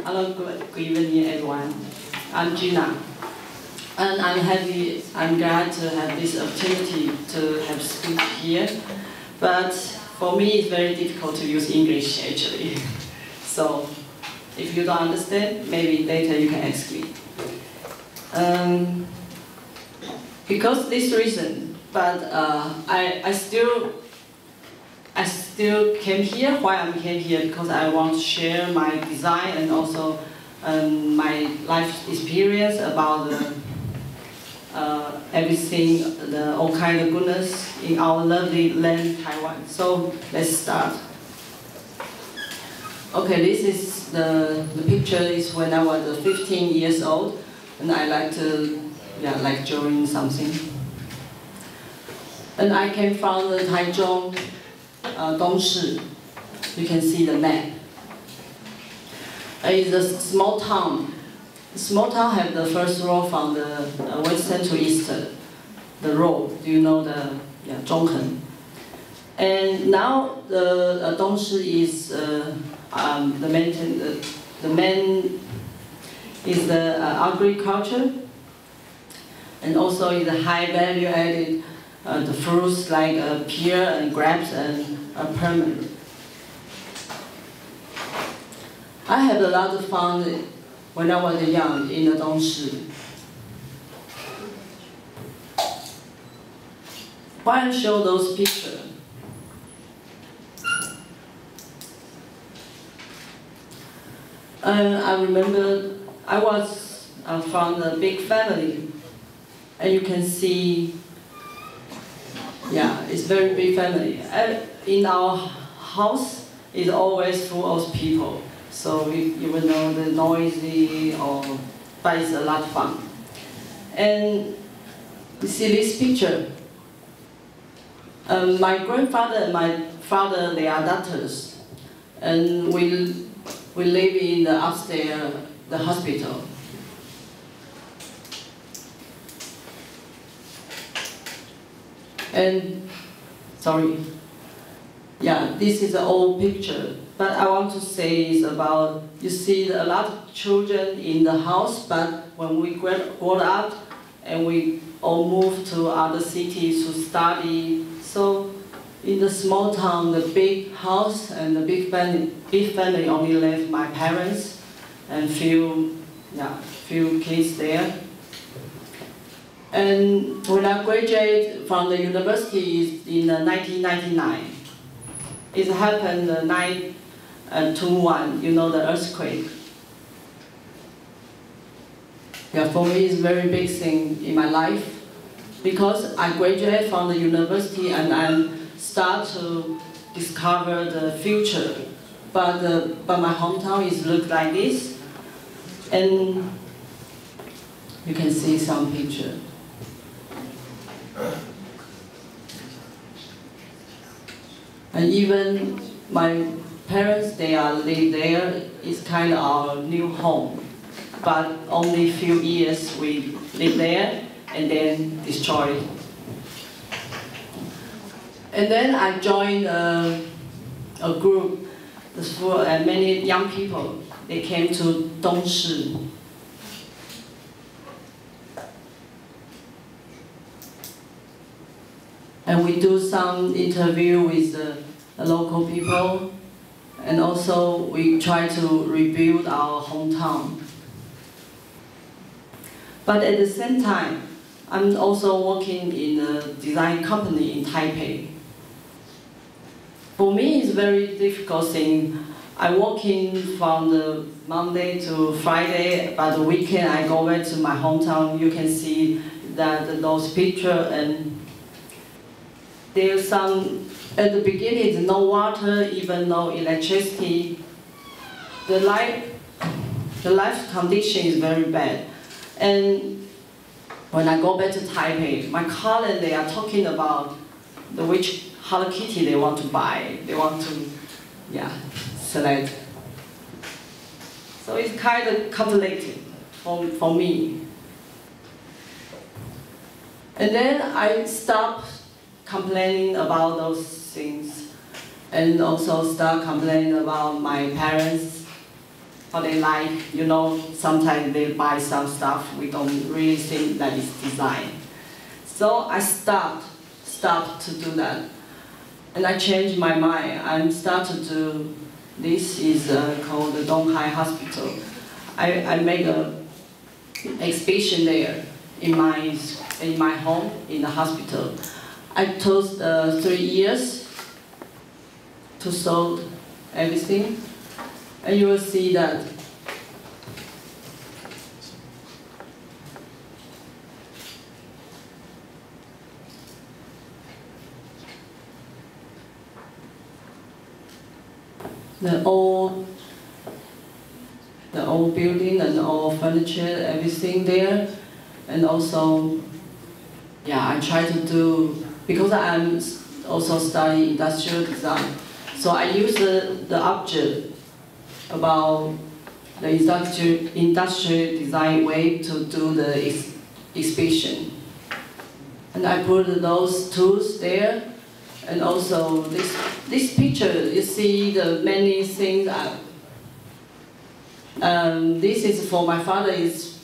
Hello, good evening, everyone. I'm Gina, and I'm glad to have this opportunity to have speak here. But for me, it's very difficult to use English actually. So, if you don't understand, maybe later you can ask me. Because this reason, but I still came here. Why I came here? Because I want to share my design and also my life experience about everything, all kind of goodness in our lovely land, Taiwan. So let's start. Okay, this is the picture is when I was 15 years old, and I like to like drawing something. And I came from the Taichung. Dongshi, you can see the map. It's a small town. Small town have the first road from the western to eastern. The road, do you know the Zhonghen? And now the Dongshi is the main is the agriculture, and also is a high value added. The fruits like pear and grapes and permanent. I had a lot of fun when I was young in the Dongshi. Why I show those pictures? I remember I was from a big family, and you can see. Yeah, it's very big family. In our house, it's always full of people. So you will know the noisy, but it's a lot of fun. And you see this picture. My grandfather and my father, they are doctors, and we live in the upstairs, the hospital. And, sorry, this is an old picture, but I want to say is about, you see a lot of children in the house, but when we grow up and we all move to other cities to study, so in the small town, the big house and the big family only left my parents and few kids there. And when I graduated from the university in 1999, it happened 9/21, you know, the earthquake. Yeah, for me it's a very big thing in my life, because I graduated from the university and I start to discover the future. But my hometown is look like this, and you can see some picture. And even my parents, they are live there. It's kind of our new home, but only a few years we live there and then destroy it. And then I joined a group, many young people. They came to Dongshi. And we do some interview with the local people, and also we try to rebuild our hometown. But at the same time, I'm also working in a design company in Taipei. For me, it's a very difficult thing. I'm working from the Monday to Friday, but the weekend I go back to my hometown. You can see that those pictures, and there's some, at the beginning, there's no water, even no electricity. The life condition is very bad. And when I go back to Taipei, my colleagues, they are talking about which Hello Kitty they want to buy. They want to, select. So it's kind of complicated for me. And then I stopped complaining about those things, and also start complaining about my parents. what they like. You know, sometimes they buy some stuff we don't really think that is design. So I stopped to do that. And I changed my mind. I started to, this is called the Donghai Hospital. I made an exhibition there in my home, in the hospital. I took 3 years to solve everything. And you will see that the old building and all furniture, everything there. And also, yeah, I try to do, because I'm also studying industrial design, so I use the object about the industrial design way to do the exhibition. And I put those tools there. And also this picture, you see the many things. This is for my father.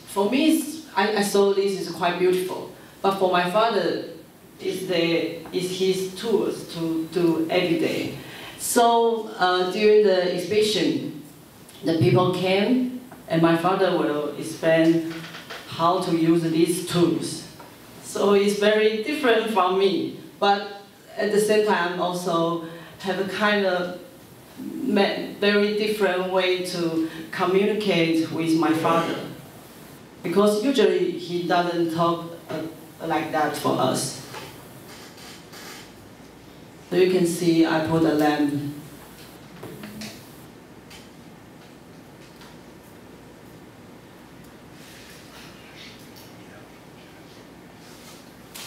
For me, I saw this is quite beautiful. But for my father, is his tools to do every day. So during the exhibition, the people came, and my father will explain how to use these tools. So it's very different from me. But at the same time, also have a kind of very different way to communicate with my father. Because usually he doesn't talk like that for us. So you can see I put a lamp.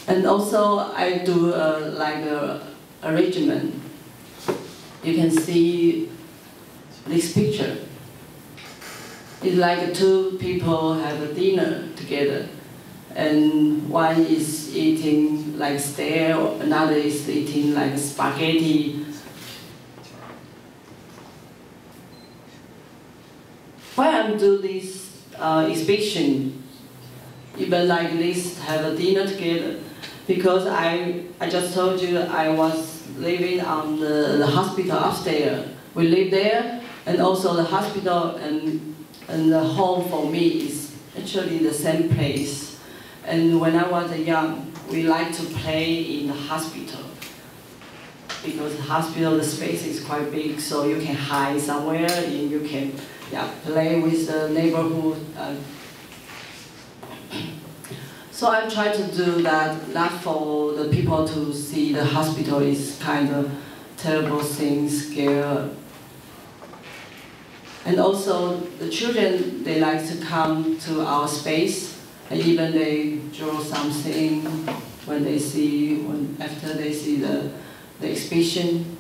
And also I do like a arrangement. You can see this picture. It's like two people have a dinner together, and one is eating like steak, another is eating like spaghetti. Why I'm doing this exhibition, even like this, have a dinner together? Because I just told you I was living on the hospital upstairs. We live there, and also the hospital and the home for me is actually the same place. And when I was young, we like to play in the hospital. Because the hospital, the space is quite big, so you can hide somewhere and you can play with the neighborhood. So I try to do that, not for the people to see the hospital is kind of terrible thing, scare. And also the children, they like to come to our space, and even they draw something when they see, after they see the exhibition.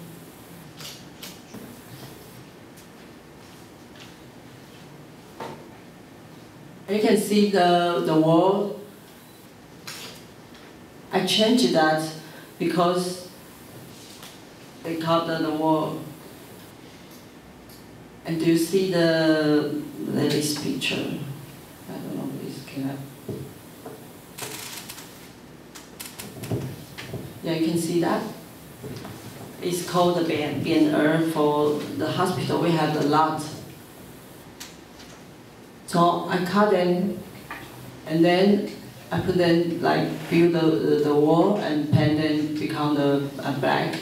You can see the wall. I changed that because they covered the wall. And do you see this picture? I don't know, please, can I? Yeah, you can see that. It's called the Bian for the hospital. We have a lot. So I cut them, and then I put them like build the wall and paint them become the black.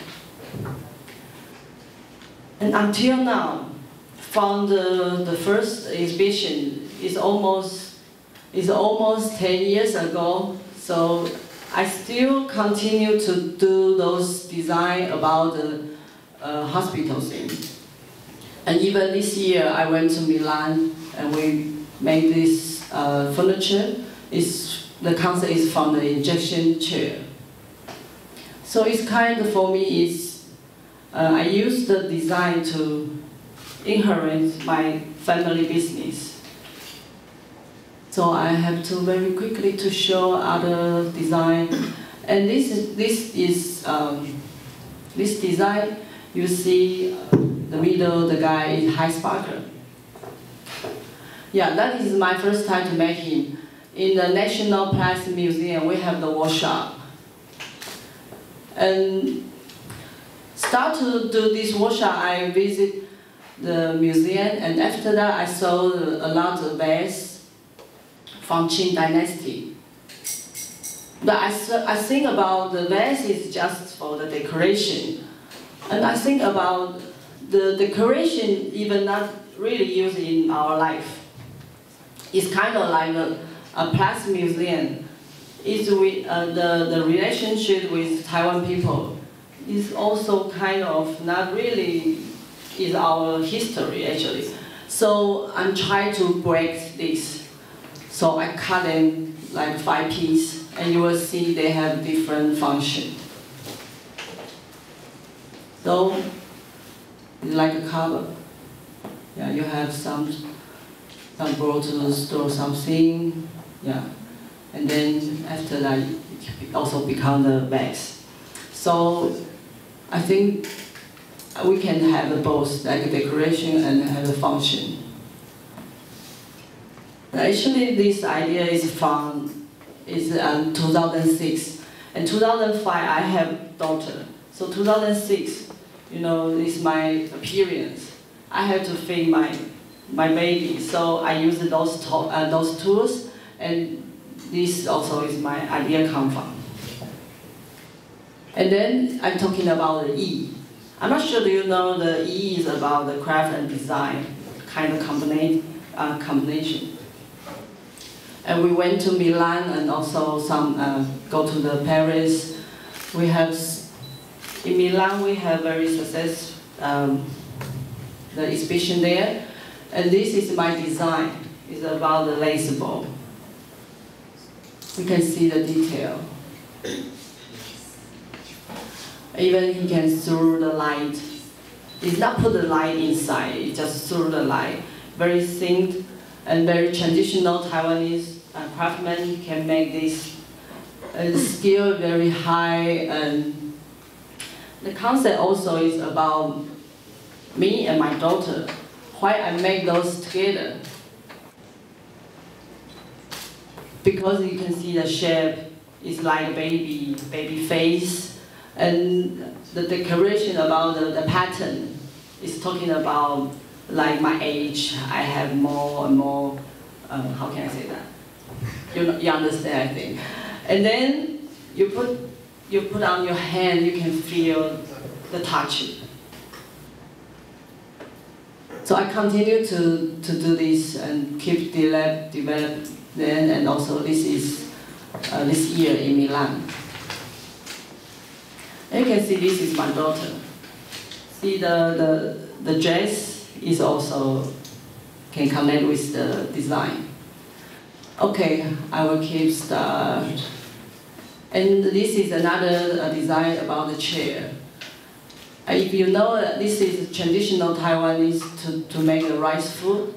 And until now, from the first exhibition is almost 10 years ago. So I still continue to do those design about the hospital thing. And even this year, I went to Milan and we made this furniture. The concept is from the injection chair. So it's kind of, for me, is I use the design to inherit my family business. So I have to very quickly to show other design. And this design, you see the middle, the guy is high sparkler. Yeah, that is my first time to make him. In the National Plastic Museum, we have the workshop. And start to do this workshop, I visit the museum, and after that I saw a lot of vase from Qing Dynasty. But I think about the vase is just for the decoration. And I think about the decoration even not really used in our life. It's kind of like a plastic museum. It's with the relationship with Taiwan people is also kind of not really is our history actually. So I'm trying to break this. So I cut them like 5 pieces, and you will see they have different function. So it's like a cover. Yeah, you have some brought to the store something, yeah, and then after that it also become the bags. So I think we can have both, like a decoration and have a function. Actually, this idea is from 2006, and 2005 I have daughter. So 2006, you know, is my appearance. I have to feed my baby, so I use those tools, and this also is my idea come from. And then I'm talking about the E. I'm not sure do you know the E is about the craft and design kind of combination. And we went to Milan and also go to the Paris. We have in Milan we have very successful the exhibition there. And this is my design. It's about the lace ball. You can see the detail. Even he can throw the light. It's not put the light inside, it just throw the light. Very thin and very traditional Taiwanese craftsmen can make this skill very high. And the concept also is about me and my daughter. Why I make those together? Because you can see the shape is like a baby face, and the decoration about the pattern is talking about like my age. I have more and more. How can I say that? You understand, I think. And then you put on your hand, you can feel the touch. So I continue to do this and keep develop then, and also this is this year in Milan. And you can see this is my daughter. See the dress is also can connect with the design. Okay, I will keep start. And this is another design about the chair. If you know that this is traditional Taiwanese to make a rice food.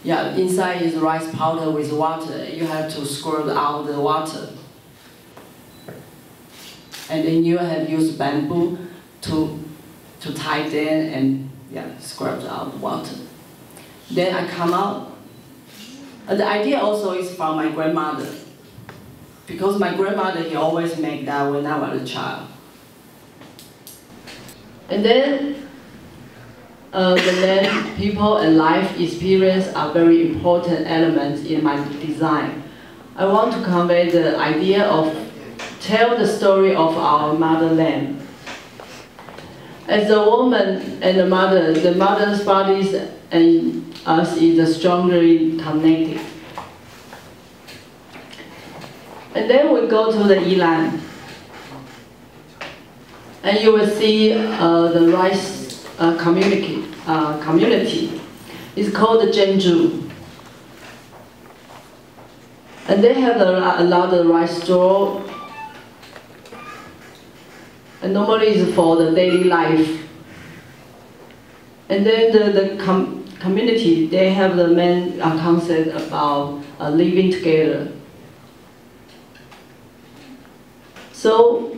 Yeah, inside is rice powder with water. You have to squirt out the water. And then you have used bamboo to tie them and squirt out the water. Then I come out. The idea also is from my grandmother. Because my grandmother, he always make that when I was a child. And then the land, people, and life experience are very important elements in my design. I want to convey the idea of tell the story of our motherland. As a woman and the mother's bodies and us is strongly connected. And then we go to the Yilan. And you will see the rice community. It's called the Genju. And they have a lot of rice straw. And normally it's for the daily life. And then the community, they have the main concept about living together. So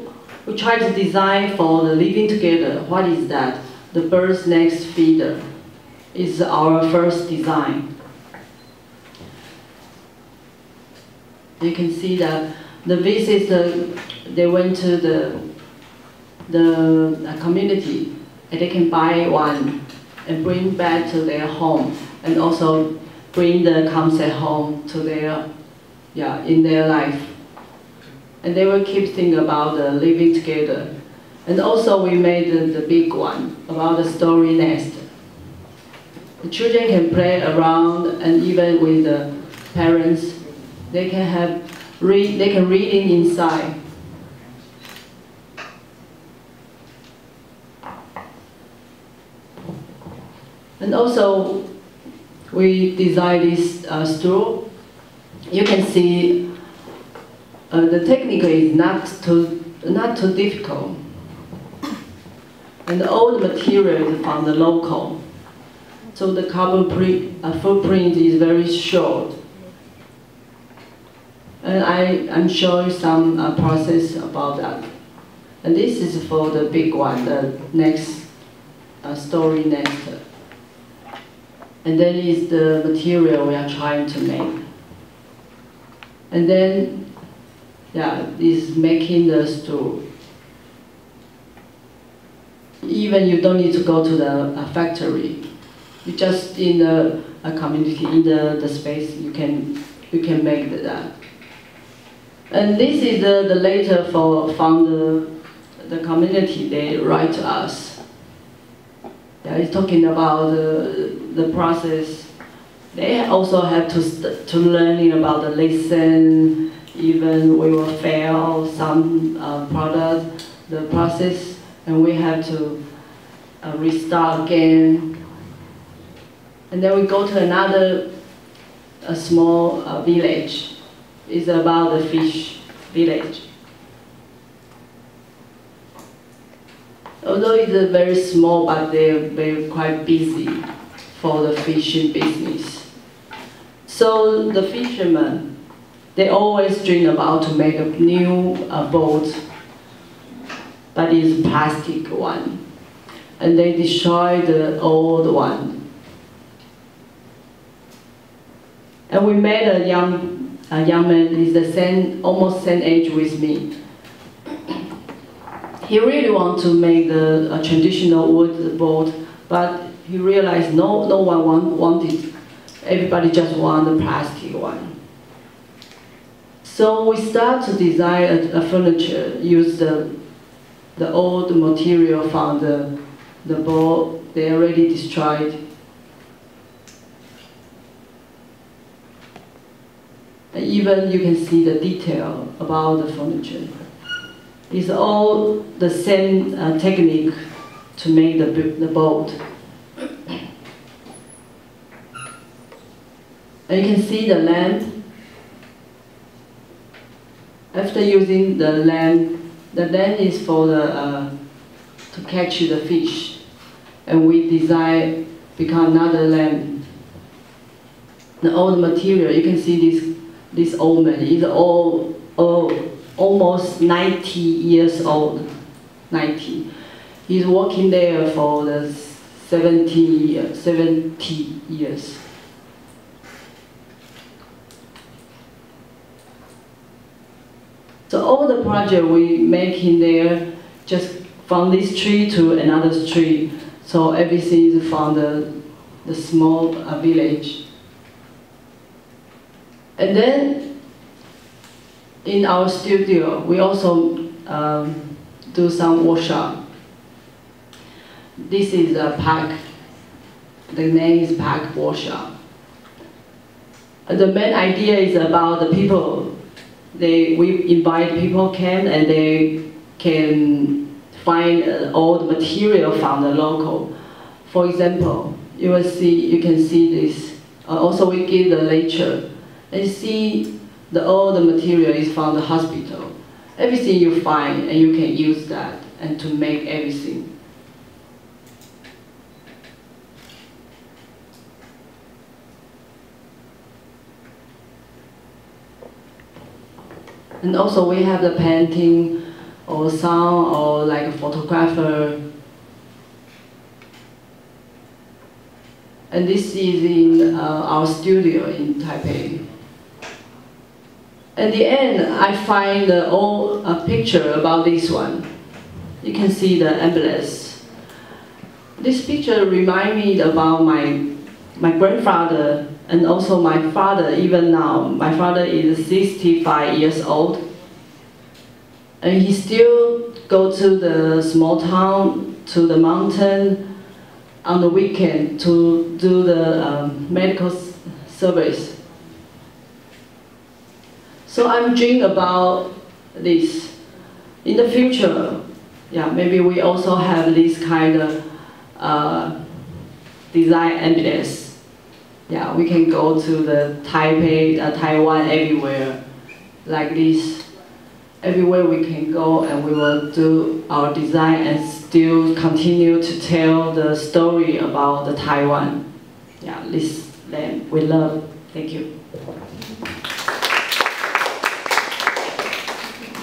we try to design for the living together. What is that? The bird's nest feeder. is our first design. You can see that the visitors, they went to the community, and they can buy one and bring back to their home, and also bring the concept home to their, in their life. And they will keep thinking about living together. And also we made the big one about the story nest. The children can play around, and even with the parents, they can read inside. And also, we designed this stool. You can see the technique is not too difficult. And all the material is from the local. So the carbon footprint is very short. And I'm showing some process about that. And this is for the big one, the next story nest. And then is the material we are trying to make. And then, is making the stool. Even you don't need to go to the factory. You just in a community, in the space, you can make that. And this is the letter from the community. They write to us. It's talking about the process. They also have to learning about the lesson. Even we will fail some product, the process, and we have to restart again. And then we go to a small village. It's about the fish village. Although it's very small, but they're quite busy for the fishing business. So the fishermen, they always dream about to make a new boat, but it's a plastic one. And they destroy the old one. And we made a young man, he's almost same age with me. He really wants to make a traditional wood boat, but he realized no one wanted. Everybody just want the plastic one. So we start to design a furniture, use the old material from the boat they already destroyed. And even you can see the detail about the furniture. It's all the same technique to make the boat. And you can see the lamp. After using the lamp is for to catch the fish. And we become another lamp. The old material, you can see this old man is almost 90 years old. 90. He's working there for the 70 years. So all the project we make in there, just from this tree to another tree. So everything is from the small village. And then in our studio, we also do some workshop. This is a pack. The name is Pack Workshop. The main idea is about the people. We invite people come and they can find all the material from the local. For example, you can see this. Also, we give the lecture. And see all the material is from the hospital. Everything you find, and you can use that and to make everything. And also we have the painting or sound or like a photographer. And this is in our studio in Taipei. At the end, I find the old picture about this one. You can see the ambulance. This picture reminds me about my grandfather and also my father. Even now, my father is 65 years old, and he still go to the small town, to the mountain on the weekend to do the medical service. So I'm dreaming about this. In the future, yeah, maybe we also have this kind of design ambulance. Yeah, we can go to the Taipei, Taiwan, everywhere, like this. Everywhere we can go, and we will do our design and still continue to tell the story about the Taiwan. Yeah, this land we love. Thank you.